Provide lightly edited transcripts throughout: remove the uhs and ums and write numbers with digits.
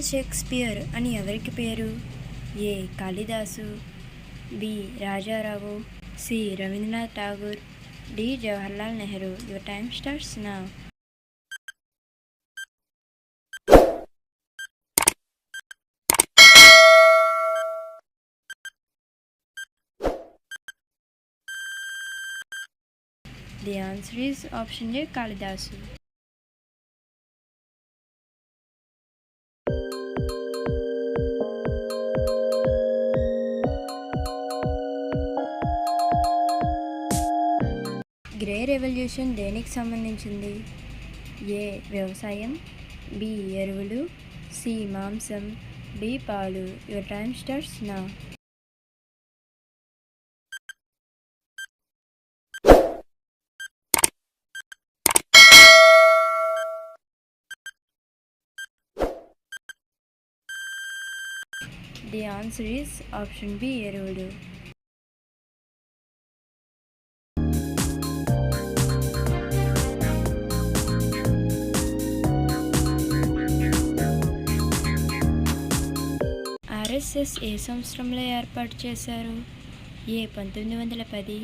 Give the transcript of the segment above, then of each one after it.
William Shakespeare అని ఎవరికి పేరు? A. Kalidasa, B. Raja Rao, C. Rabindranath Tagore, D. Jawaharlal Nehru. Your time starts now. The answer is option A. Kalidasa. Grey revolution దేనికి సంబంధించింది? ఏ. వ్యవసాయం, బి. ఎరువులు, సి. మాంసం, డి. పాలు. Your time starts now. The answer is option B. ఎరువులు. ఆర్ఎస్ఎస్ ఏ సంవత్సరంలో ఏర్పాటు చేశారు? A. 1910,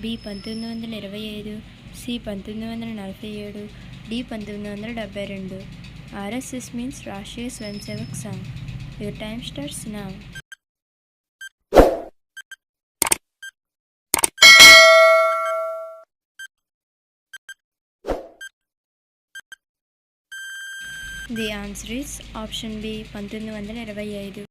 B. 1925, C. 1947, D. 1972. RSS means Rashtriya Swayam Sevak Sangh. Your time starts now. The answer is option B. 1925.